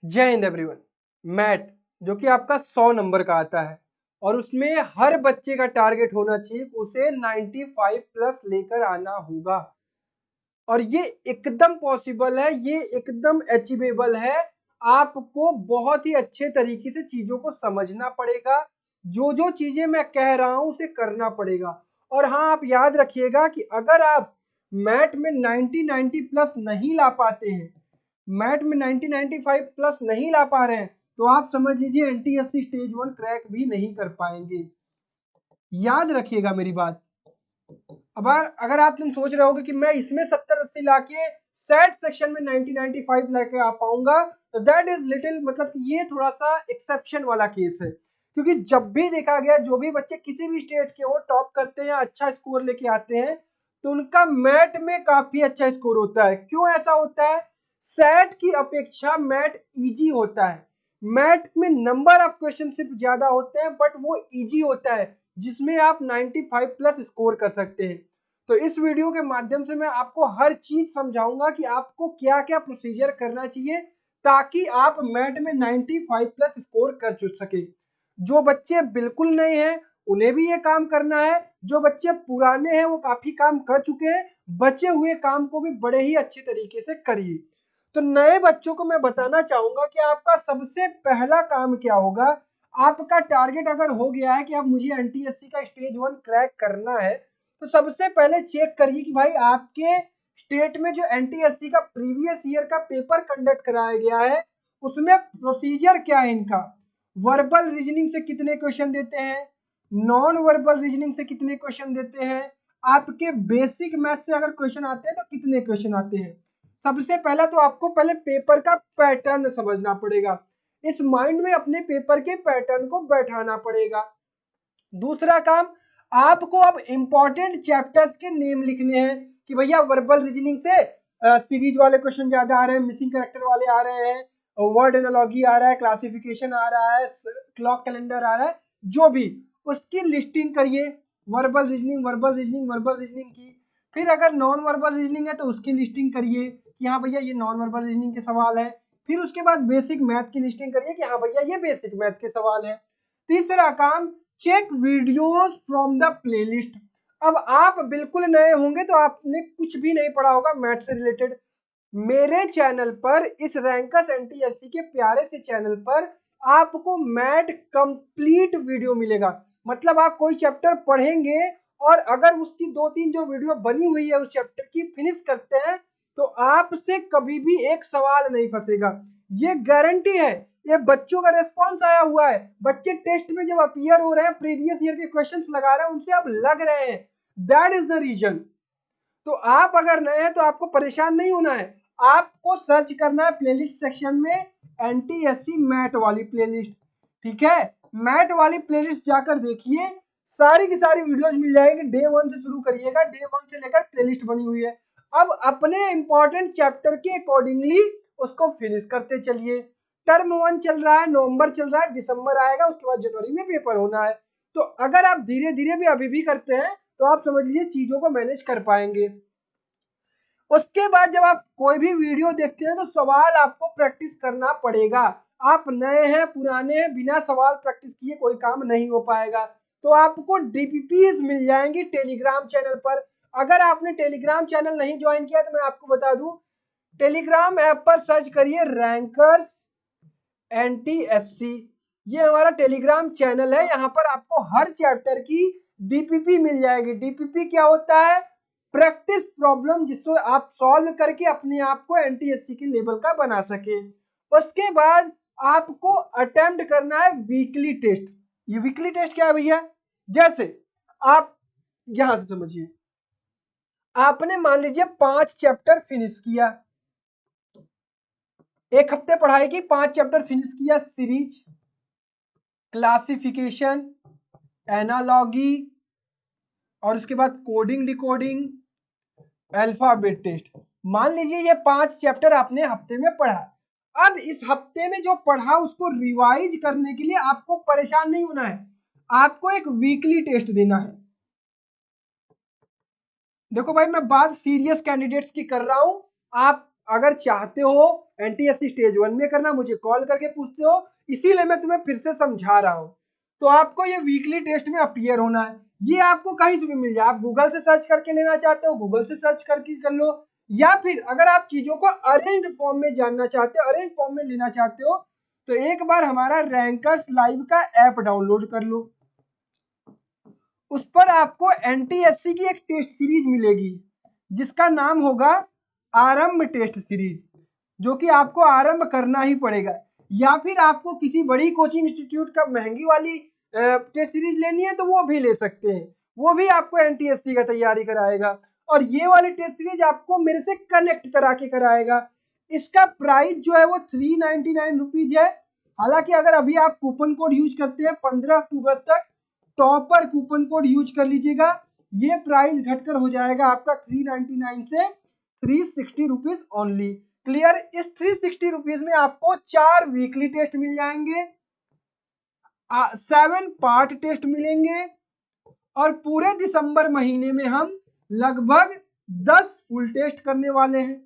जय Hind everyone. Mat जो कि आपका 100 नंबर का आता है और उसमें हर बच्चे का टारगेट होना चाहिए, उसे 95 प्लस लेकर आना होगा और ये एकदम पॉसिबल है, ये एकदम अचीवेबल है। आपको बहुत ही अच्छे तरीके से चीजों को समझना पड़ेगा, जो जो चीजें मैं कह रहा हूं उसे करना पड़ेगा। और हाँ, आप याद रखिएगा कि अगर आप मैट में 90 प्लस नहीं ला पाते हैं, मैट में 95 प्लस नहीं ला पा रहे हैं, तो आप समझ लीजिए एनटीएससी स्टेज 1 क्रैक भी नहीं कर पाएंगे। याद रखिएगा मेरी बात। अब अगर आप तुम सोच रहे होगे कि मैं इसमें 70-80 लाके सेट सेक्शन में 90-95 लाके आ पाऊंगा, तो दैट इज लिटिल, मतलब कि ये थोड़ा सा एक्सेप्शन वाला केस है। क्योंकि जब भी देखा गया, जो भी बच्चे किसी भी स्टेट के हो टॉप करते हैं, अच्छा स्कोर लेके आते हैं, तो उनका मैट में काफी अच्छा स्कोर होता है। क्यों ऐसा होता है? सेट की अपेक्षा मैट इजी होता है। मैट में नंबर ऑफ क्वेश्चन सिर्फ ज्यादा होते हैं, बट वो इजी होता है, जिसमें आप 95 प्लस स्कोर कर सकते हैं। तो इस वीडियो के माध्यम से मैं आपको हर चीज समझाऊंगा कि आपको क्या क्या प्रोसीजर करना चाहिए ताकि आप मैट में 95 प्लस स्कोर कर सके। जो बच्चे बिल्कुल नए हैं उन्हें भी ये काम करना है, जो बच्चे पुराने हैं वो काफी काम कर चुके हैं, बचे हुए काम को भी बड़े ही अच्छे तरीके से करिए। तो नए बच्चों को मैं बताना चाहूंगा कि आपका सबसे पहला काम क्या होगा। आपका टारगेट अगर हो गया है कि अब मुझे एनटीएससी का स्टेज 1 क्रैक करना है, तो सबसे पहले चेक करिए कि भाई आपके स्टेट में जो एनटीएससी का प्रीवियस ईयर का पेपर कंडक्ट कराया गया है, उसमें प्रोसीजर क्या है इनका। वर्बल रीजनिंग से कितने क्वेश्चन देते हैं, नॉन वर्बल रीजनिंग से कितने क्वेश्चन देते हैं, आपके बेसिक मैथ से अगर क्वेश्चन आते हैं तो कितने क्वेश्चन आते हैं। सबसे पहला तो आपको पहले पेपर का पैटर्न समझना पड़ेगा, इस माइंड में अपने पेपर के पैटर्न को बैठाना पड़ेगा। दूसरा काम, आपको अब इंपॉर्टेंट चैप्टर्स के नेम लिखने हैं कि भैया वर्बल रीजनिंग से सीरीज वाले क्वेश्चन ज्यादा आ रहे हैं, मिसिंग कैरेक्टर वाले आ रहे हैं, वर्ड एनालॉजी आ रहा है, क्लासिफिकेशन आ रहा है, क्लॉक कैलेंडर आ रहा है, जो भी उसकी लिस्टिंग करिए। Verbal reasoning verbal reasoning verbal reasoning की। फिर अगर नॉन वर्बल रीजनिंग है तो उसकी लिस्टिंग करिए कि हाँ भैया ये नॉन वर्बल रीजनिंग के सवाल है। फिर उसके बाद बेसिक मैथ की लिस्टिंग करिए कि हाँ भैया ये बेसिक मैथ के सवाल है। तीसरा काम, check videos from the playlist. अब आप बिल्कुल नए होंगे तो आपने कुछ भी नहीं पढ़ा होगा मैथ से रिलेटेड। मेरे चैनल पर, इस रैंकस एनटीएससी के प्यारे से चैनल पर, आपको मैथ कंप्लीट वीडियो मिलेगा। मतलब आप कोई चैप्टर पढ़ेंगे और अगर उसकी 2-3 जो वीडियो बनी हुई है उस चैप्टर की फिनिश करते हैं, तो आपसे कभी भी एक सवाल नहीं फंसेगा। ये गारंटी है। ये बच्चों का रेस्पॉन्स आया हुआ है, बच्चे टेस्ट में जब अपीयर हो रहे हैं, प्रीवियस ईयर के क्वेश्चंस लगा रहे हैं, उनसे अब लग रहे हैं। That is the reason. तो आप अगर नए हैं तो आपको परेशान नहीं होना है, आपको सर्च करना है प्लेलिस्ट सेक्शन में एनटीएससी मैथ वाली प्लेलिस्ट। ठीक है, मैथ वाली प्लेलिस्ट जाकर देखिए, सारी की सारी वीडियोस मिल जाएगी। डे 1 से शुरू करिएगा, डे 1 से लेकर प्लेलिस्ट बनी हुई है। अब अपने इंपॉर्टेंट चैप्टर के अकॉर्डिंगली उसको फिनिश करते चलिए। टर्म 1 चल रहा है, नवंबर चल रहा है, दिसंबर आएगा, उसके बाद जनवरी में पेपर होना है। तो अगर आप धीरे धीरे भी अभी भी करते हैं तो आप समझ लीजिए चीजों को मैनेज कर पाएंगे। उसके बाद जब आप कोई भी वीडियो देखते हैं तो सवाल आपको प्रैक्टिस करना पड़ेगा। आप नए हैं पुराने हैं, बिना सवाल प्रैक्टिस किए कोई काम नहीं हो पाएगा। तो आपको डीपीपीज मिल जाएंगी टेलीग्राम चैनल पर। अगर आपने टेलीग्राम चैनल नहीं ज्वाइन किया तो मैं आपको बता दूं, टेलीग्राम ऐप पर सर्च करिए रैंकर्स एनटीएफसी। ये हमारा टेलीग्राम चैनल है, यहाँ पर आपको हर चैप्टर की डीपीपी मिल जाएगी। डीपीपी क्या होता है? प्रैक्टिस प्रॉब्लम, जिसको आप सॉल्व करके अपने आप को एनटीएससी के लेवल का बना सके। उसके बाद आपको अटेम्प्ट करना है वीकली टेस्ट। ये वीकली टेस्ट क्या है भैया? जैसे आप यहां से समझिए, आपने मान लीजिए 5 चैप्टर फिनिश किया, एक हफ्ते पढ़ाई की, 5 चैप्टर फिनिश किया, सीरीज, क्लासिफिकेशन, एनालॉगी, और उसके बाद कोडिंग डिकोडिंग, अल्फाबेट टेस्ट। मान लीजिए ये 5 चैप्टर आपने हफ्ते में पढ़ा। अब इस हफ्ते में जो पढ़ा उसको रिवाइज करने के लिए आपको परेशान नहीं होना है, आपको एक वीकली टेस्ट देना है। देखो भाई, मैं बात सीरियस कैंडिडेट्स की कर रहा हूं, आप अगर चाहते हो एनटीएससी स्टेज 1 में करना, मुझे कॉल करके पूछते हो, इसीलिए मैं तुम्हें फिर से समझा रहा हूं। तो आपको ये वीकली टेस्ट में अपीयर होना है। ये आपको कहीं से भी मिल जाए, आप गूगल से सर्च करके लेना चाहते हो गूगल से सर्च करके कर लो, या फिर अगर आप चीजों को अरेंज्ड फॉर्म में जानना चाहते हो, अरेंज फॉर्म में लेना चाहते हो, तो एक बार हमारा रैंकर्स लाइव का ऐप डाउनलोड कर लो। उस पर आपको एनटीएससी की एक टेस्ट सीरीज मिलेगी जिसका नाम होगा आरंभ टेस्ट सीरीज, जो कि आपको आरंभ करना ही पड़ेगा। या फिर आपको किसी बड़ी कोचिंग इंस्टीट्यूट का महंगी वाली टेस्ट सीरीज लेनी है तो वो भी ले सकते हैं, वो भी आपको एनटीएससी का तैयारी कराएगा। और ये वाली टेस्ट सीरीज आपको मेरे से कनेक्ट करा के कराएगा। इसका प्राइस जो है वो 399 रुपीज है। हालांकि अगर अभी आप कूपन कोड यूज करते हैं 15 अक्टूबर तक, टॉपर कूपन कोड यूज कर लीजिएगा, ये प्राइस घटकर हो जाएगा आपका 399 से 360 रुपीज ओनली। क्लियर? इस 360 रुपीज में आपको 4 वीकली टेस्ट मिल जाएंगे, 7 पार्ट टेस्ट मिलेंगे, और पूरे दिसंबर महीने में हम लगभग 10 फुल टेस्ट करने वाले हैं।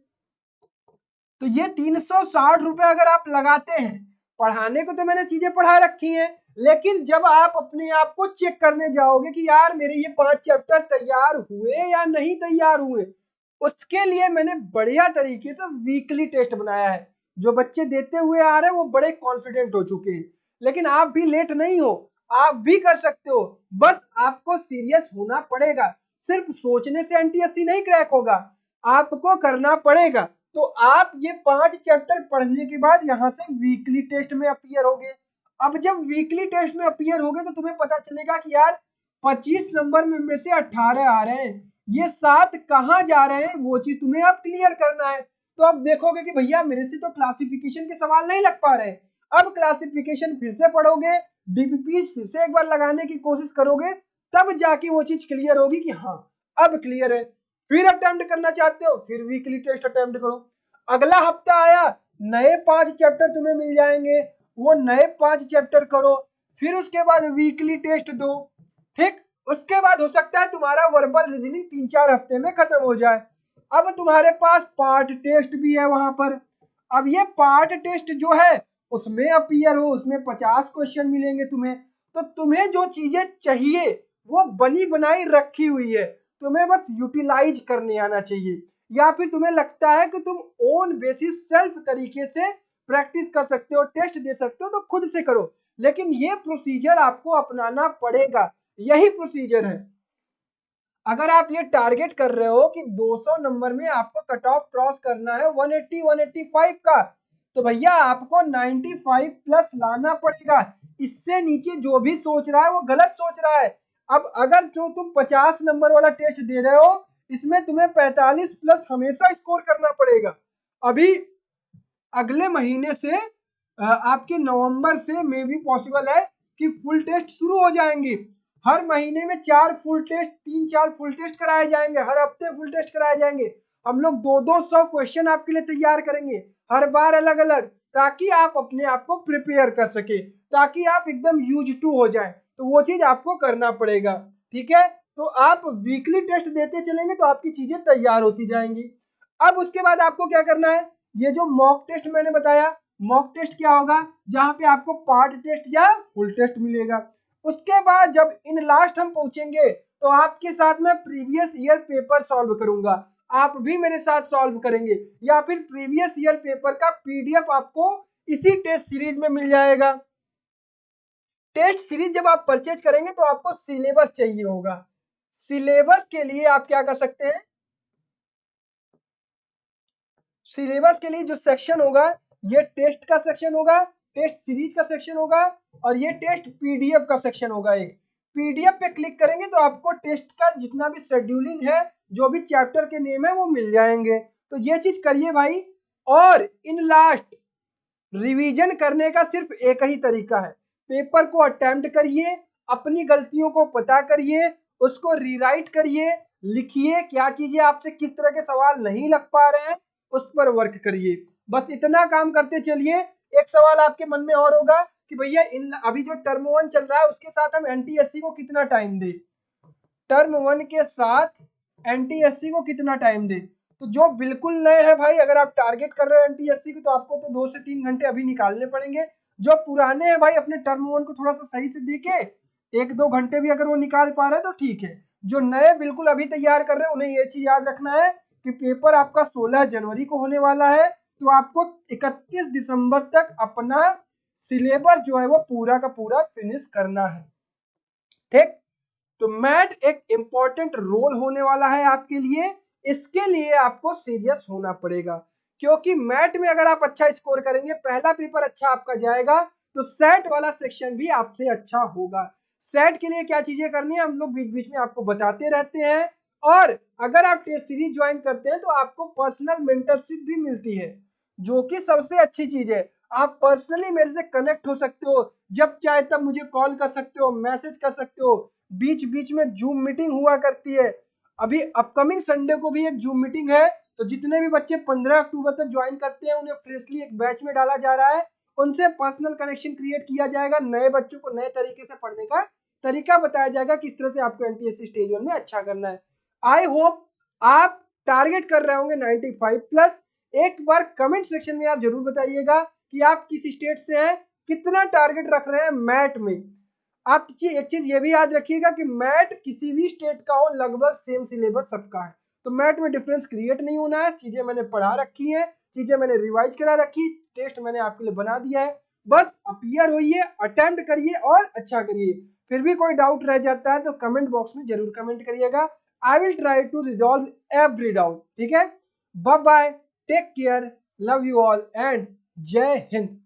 तो ये 360 रुपए अगर आप लगाते हैं, पढ़ाने को तो मैंने चीजें पढ़ा रखी हैं, लेकिन जब आप अपने आप को चेक करने जाओगे कि यार मेरे ये 5 चैप्टर तैयार हुए या नहीं तैयार हुए, उसके लिए मैंने बढ़िया तरीके से वीकली टेस्ट बनाया है। जो बच्चे देते हुए आ रहे हैं वो बड़े कॉन्फिडेंट हो चुके हैं। लेकिन आप भी लेट नहीं हो, आप भी कर सकते हो, बस आपको सीरियस होना पड़ेगा। सिर्फ सोचने से एनटीएससी नहीं क्रैक होगा, आपको करना पड़ेगा। तो आप ये 5 चैप्टर पढ़ने के बाद यहाँ से वीकली टेस्ट में अपीयर होगे। अब जब वीकली टेस्ट में अपीयर होगे तो तुम्हें पता चलेगा कि यार 25 नंबर में से 18 आ रहे हैं, ये 7 कहाँ जा रहे हैं, वो चीज तुम्हें अब क्लियर करना है। तो अब देखोगे कि भैया मेरे से तो क्लासिफिकेशन के सवाल नहीं लग पा रहे, अब क्लासिफिकेशन फिर से पढ़ोगे, डीपीपी फिर से एक बार लगाने की कोशिश करोगे, तब जाके वो चीज क्लियर होगी कि हाँ अब क्लियर है। फिर अटेम्प्ट करना चाहते हो, फिर वीकली टेस्ट अटेम्प्ट करो। अगला हफ्ता आया, नए 5 चैप्टर तुम्हें मिल जाएंगे, वो नए 5 चैप्टर करो, फिर उसके बाद वीकली टेस्ट दो। ठीक, उसके बाद हो सकता है तुम्हारा वर्बल रीजनिंग 3-4 हफ्ते में खत्म हो जाए। अब तुम्हारे पास पार्ट टेस्ट भी है वहां पर। अब ये पार्ट टेस्ट जो है उसमें अपीयर हो, उसमें 50 क्वेश्चन मिलेंगे तुम्हें। तो तुम्हें जो चीजें चाहिए वो बनी बनाई रखी हुई है, तुम्हें बस यूटिलाइज करने आना चाहिए। या फिर तुम्हें लगता है कि तुम ओन बेसिस सेल्फ तरीके से प्रैक्टिस कर सकते हो, टेस्ट दे सकते हो, तो खुद से करो। लेकिन ये प्रोसीजर आपको अपनाना पड़ेगा, यही प्रोसीजर है। अगर आप ये टारगेट कर रहे हो कि 200 नंबर में आपको कट ऑफ क्रॉस करना है 180 185 का, तो भैया आपको 95 प्लस लाना पड़ेगा। इससे नीचे जो भी सोच रहा है वो गलत सोच रहा है। अब अगर जो तुम 50 नंबर वाला टेस्ट दे रहे हो, इसमें तुम्हें 45 प्लस हमेशा स्कोर करना पड़ेगा। अभी अगले महीने से आपके नवंबर से मे भी पॉसिबल है कि फुल टेस्ट शुरू हो जाएंगे। हर महीने में 4 फुल टेस्ट, 3-4 फुल टेस्ट कराए जाएंगे, हर हफ्ते फुल टेस्ट कराए जाएंगे। हम लोग 200 क्वेश्चन आपके लिए तैयार करेंगे, हर बार अलग अलग, ताकि आप अपने आप को प्रिपेयर कर सके, ताकि आप एकदम यूज टू हो जाए। तो वो चीज आपको करना पड़ेगा। ठीक है, तो आप वीकली टेस्ट देते चलेंगे तो आपकी चीजें तैयार होती जाएंगी। अब उसके बाद आपको क्या करना है, ये जो मॉक टेस्ट मैंने बताया, मॉक टेस्ट क्या होगा, जहां पे आपको पार्ट टेस्ट या फुल टेस्ट मिलेगा। उसके बाद जब इन लास्ट हम पहुंचेंगे तो आपके साथ में प्रीवियस ईयर पेपर सॉल्व करूंगा, आप भी मेरे साथ सॉल्व करेंगे, या फिर प्रीवियस ईयर पेपर का पीडीएफ आपको इसी टेस्ट सीरीज में मिल जाएगा। टेस्ट सीरीज जब आप परचेज करेंगे तो आपको सिलेबस चाहिए होगा। सिलेबस के लिए आप क्या कर सकते हैं, सिलेबस के लिए जो सेक्शन होगा, ये टेस्ट का सेक्शन होगा, टेस्ट सीरीज का सेक्शन होगा, और ये टेस्ट पीडीएफ का सेक्शन होगा। एक पीडीएफ पे क्लिक करेंगे तो आपको टेस्ट का जितना भी शेड्यूलिंग है, जो भी चैप्टर के नेम है वो मिल जाएंगे। तो ये चीज करिए भाई। और इन लास्ट रिवीजन करने का सिर्फ एक ही तरीका है, पेपर को अटेम्प्ट करिए, अपनी गलतियों को पता करिए, उसको रीराइट करिए, लिखिए क्या चीजें आपसे किस तरह के सवाल नहीं लग पा रहे हैं, उस पर वर्क करिए। बस इतना काम करते चलिए। एक सवाल आपके मन में और होगा कि भैया इन अभी जो टर्म 1 चल रहा है उसके साथ हम एनटीएससी को कितना टाइम दें, टर्म 1 के साथ एनटीएससी को कितना टाइम दें। तो जो बिल्कुल नए हैं भाई, अगर आप टारगेट कर रहे हो एनटीएससी की, तो आपको तो 2 से 3 घंटे अभी निकालने पड़ेंगे। जो पुराने हैं भाई, अपने टर्म वन को थोड़ा सा सही से देके 1-2 घंटे भी अगर वो निकाल पा रहे हैं तो ठीक है। जो नए बिल्कुल अभी तैयार कर रहे हैं उन्हें ये चीज याद रखना है कि पेपर आपका 16 जनवरी को होने वाला है, तो आपको 31 दिसंबर तक अपना सिलेबस जो है वो पूरा का पूरा फिनिश करना है। ठीक, तो मैट एक इंपॉर्टेंट रोल होने वाला है आपके लिए। इसके लिए आपको सीरियस होना पड़ेगा, क्योंकि मैट में अगर आप अच्छा स्कोर करेंगे, पहला पेपर अच्छा आपका जाएगा, तो सेट वाला सेक्शन भी आपसे अच्छा होगा। सेट के लिए क्या चीजें करनी है हम लोग बीच बीच में आपको बताते रहते हैं। और अगर आप टेस्ट सीरीज ज्वाइन करते हैं तो आपको पर्सनल मेंटरशिप भी मिलती है, जो कि सबसे अच्छी चीज है। आप पर्सनली मेरे से कनेक्ट हो सकते हो, जब चाहे तब मुझे कॉल कर सकते हो, मैसेज कर सकते हो। बीच बीच में जूम मीटिंग हुआ करती है। अभी अपकमिंग संडे को भी एक जूम मीटिंग है, तो जितने भी बच्चे 15 अक्टूबर तक ज्वाइन करते हैं उन्हें फ्रेशली एक बैच में डाला जा रहा है। उनसे पर्सनल कनेक्शन क्रिएट किया जाएगा, नए बच्चों को नए तरीके से पढ़ने का तरीका बताया जाएगा, किस तरह से आपको एनटीएससी स्टेज 1 में अच्छा करना है। आई होप आप टारगेट कर रहे होंगे 95 प्लस। एक बार कमेंट सेक्शन में आप जरूर बताइएगा कि आप किस स्टेट से हैं, कितना टारगेट रख रहे हैं मैट में। आप एक चीज ये भी याद रखिएगा कि मैट किसी भी स्टेट का हो, लगभग सेम सिलेबस सबका है, तो मैट में डिफरेंस क्रिएट नहीं होना है। चीजें मैंने पढ़ा रखी हैं, चीजें मैंने रिवाइज करा रखी, टेस्ट मैंने आपके लिए बना दिया है। बस अपीयर होइए, अटेम्प्ट करिए और अच्छा करिए। फिर भी कोई डाउट रह जाता है तो कमेंट बॉक्स में जरूर कमेंट करिएगा। I will try to resolve every doubt. ठीक है, bye bye, take care, love you all and Jai Hind.